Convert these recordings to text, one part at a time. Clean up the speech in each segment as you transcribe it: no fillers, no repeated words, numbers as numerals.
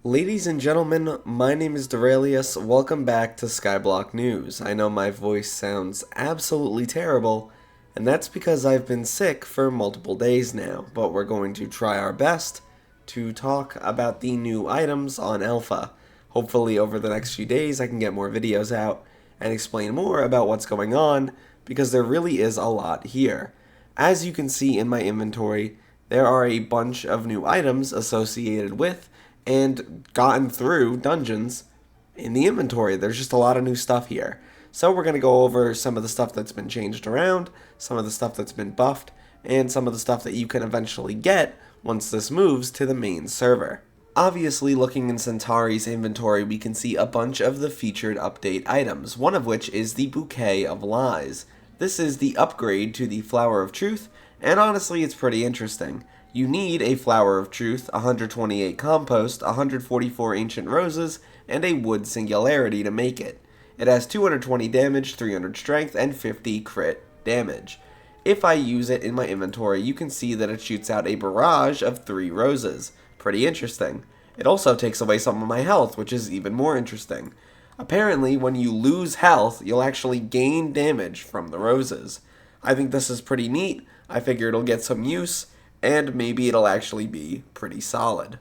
Ladies and gentlemen, my name is Derailious. Welcome back to Skyblock News. I know my voice sounds absolutely terrible, and that's because I've been sick for multiple days now, but we're going to try our best to talk about the new items on Alpha. Hopefully over the next few days I can get more videos out and explain more about what's going on, because there really is a lot here. As you can see in my inventory, there are a bunch of new items associated with and gotten through dungeons in the inventory. There's just a lot of new stuff here. So we're going to go over some of the stuff that's been changed around, some of the stuff that's been buffed, and some of the stuff that you can eventually get once this moves to the main server. Obviously, looking in Centauri's inventory, we can see a bunch of the featured update items, one of which is the Bouquet of Lies. This is the upgrade to the Flower of Truth, and honestly, it's pretty interesting. You need a Flower of Truth, 128 Compost, 144 Ancient Roses, and a Wood Singularity to make it. It has 220 damage, 300 strength, and 50 crit damage. If I use it in my inventory, you can see that it shoots out a barrage of 3 roses. Pretty interesting. It also takes away some of my health, which is even more interesting. Apparently, when you lose health, you'll actually gain damage from the roses. I think this is pretty neat. I figure it'll get some use, and maybe it'll actually be pretty solid.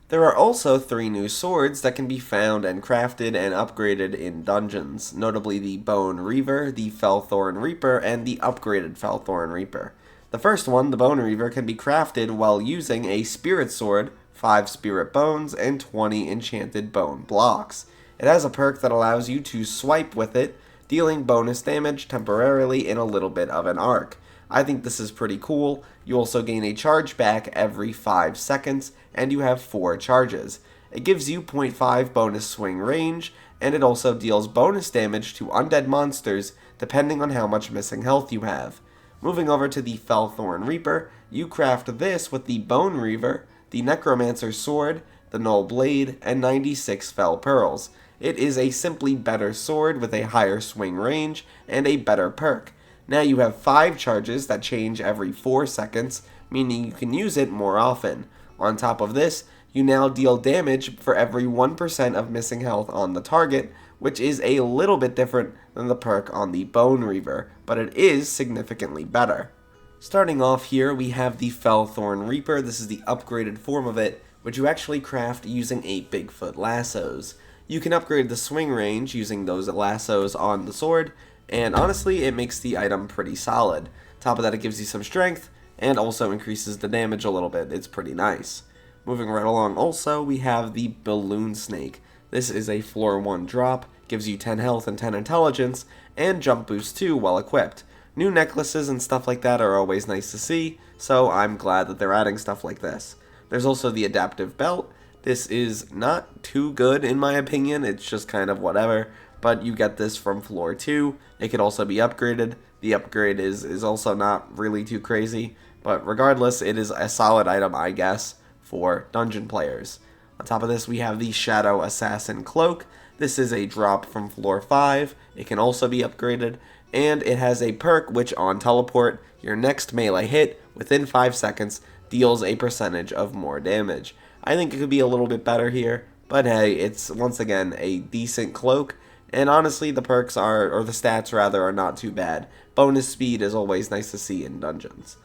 There are also 3 new swords that can be found and crafted and upgraded in dungeons, notably the Bone Reaver, the Felthorn Reaper, and the upgraded Felthorn Reaper. The first one, the Bone Reaver, can be crafted while using a Spirit Sword, 5 Spirit Bones, and 20 Enchanted Bone Blocks. It has a perk that allows you to swipe with it, dealing bonus damage temporarily in a little bit of an arc. I think this is pretty cool. You also gain a charge back every 5 seconds, and you have 4 charges. It gives you 0.5 bonus swing range, and it also deals bonus damage to undead monsters depending on how much missing health you have. Moving over to the Felthorn Reaper, you craft this with the Bone Reaver, the Necromancer's Sword, the Null Blade, and 96 Fel Pearls. It is a simply better sword with a higher swing range and a better perk. Now you have 5 charges that change every 4 seconds, meaning you can use it more often. On top of this, you now deal damage for every 1% of missing health on the target, which is a little bit different than the perk on the Bone Reaver, but it is significantly better. Starting off here, we have the Felthorn Reaper. This is the upgraded form of it, which you actually craft using 8 Bigfoot lassos. You can upgrade the swing range using those lassos on the sword, and honestly, it makes the item pretty solid. Top of that, it gives you some strength, and also increases the damage a little bit. It's pretty nice. Moving right along also, we have the Balloon Snake. This is a floor 1 drop, gives you 10 health and 10 intelligence, and jump boost 2 while equipped. New necklaces and stuff like that are always nice to see, so I'm glad that they're adding stuff like this. There's also the Adaptive Belt. This is not too good in my opinion, it's just kind of whatever, but you get this from floor 2. It can also be upgraded. The upgrade is also not really too crazy, but regardless, it is a solid item, I guess, for dungeon players. On top of this, we have the Shadow Assassin Cloak. This is a drop from floor 5. It can also be upgraded, and it has a perk which, on teleport, your next melee hit within 5 seconds deals a percentage of more damage. I think it could be a little bit better here, but hey, it's once again a decent cloak. And honestly, the perks or the stats rather, are not too bad. Bonus speed is always nice to see in dungeons.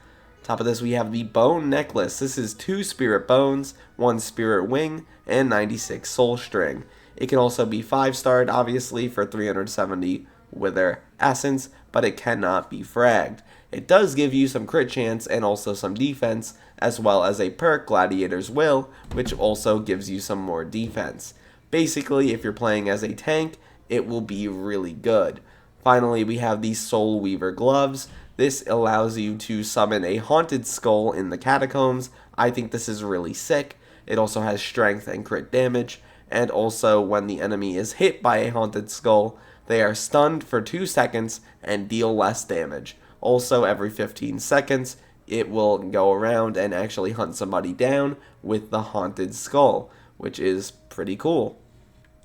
Top of this, we have the Bone Necklace. This is 2 Spirit Bones, 1 Spirit Wing, and 96 Soul String. It can also be 5-starred, obviously, for 370 Wither Essence, but it cannot be fragged. It does give you some crit chance and also some defense, as well as a perk, Gladiator's Will, which also gives you some more defense. Basically, if you're playing as a tank, it will be really good. Finally, we have the Soul Weaver Gloves. This allows you to summon a haunted skull in the catacombs. I think this is really sick. It also has strength and crit damage, and also when the enemy is hit by a haunted skull, they are stunned for 2 seconds and deal less damage. Also, every 15 seconds, it will go around and actually hunt somebody down with the haunted skull, which is pretty cool.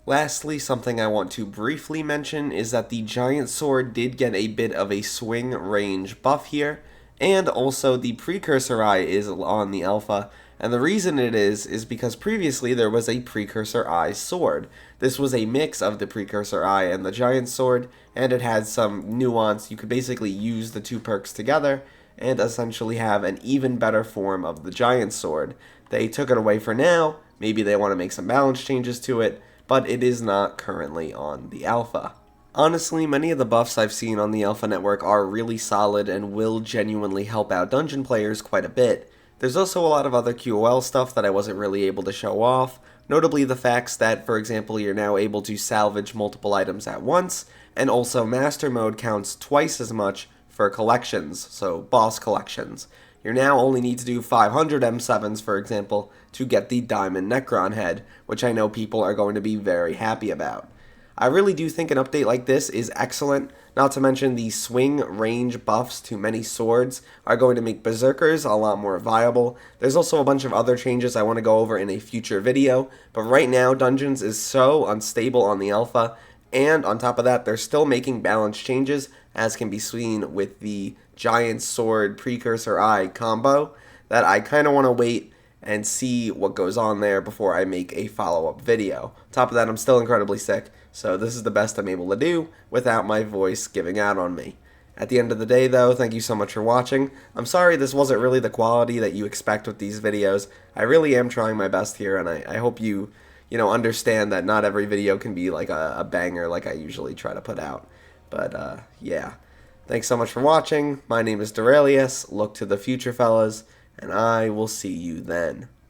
Lastly, something I want to briefly mention is that the Giant Sword did get a bit of a swing range buff here, and also the Precursor Eye is on the Alpha, And the reason it is because previously there was a Precursor Eye sword. This was a mix of the Precursor Eye and the Giant Sword, and it had some nuance. You could basically use the two perks together and essentially have an even better form of the Giant Sword. They took it away for now. Maybe they want to make some balance changes to it, but it is not currently on the alpha. Honestly, many of the buffs I've seen on the Alpha Network are really solid and will genuinely help out dungeon players quite a bit. There's also a lot of other QOL stuff that I wasn't really able to show off, notably the facts that, for example, you're now able to salvage multiple items at once, and also Master Mode counts twice as much for collections, so boss collections. You now only need to do 500 M7s, for example, to get the Diamond Necron head, which I know people are going to be very happy about. I really do think an update like this is excellent, not to mention the swing range buffs to many swords are going to make Berserkers a lot more viable. There's also a bunch of other changes I want to go over in a future video, but right now Dungeons is so unstable on the alpha, and on top of that they're still making balance changes, as can be seen with the Giant Sword Precursor Eye combo, that I kind of want to wait and see what goes on there before I make a follow-up video. On top of that, I'm still incredibly sick, so this is the best I'm able to do without my voice giving out on me. At the end of the day, though, thank you so much for watching. I'm sorry this wasn't really the quality that you expect with these videos. I really am trying my best here, and I hope you understand that not every video can be like a banger like I usually try to put out. But, yeah. Thanks so much for watching. My name is Derailious. Look to the future, fellas, and I will see you then.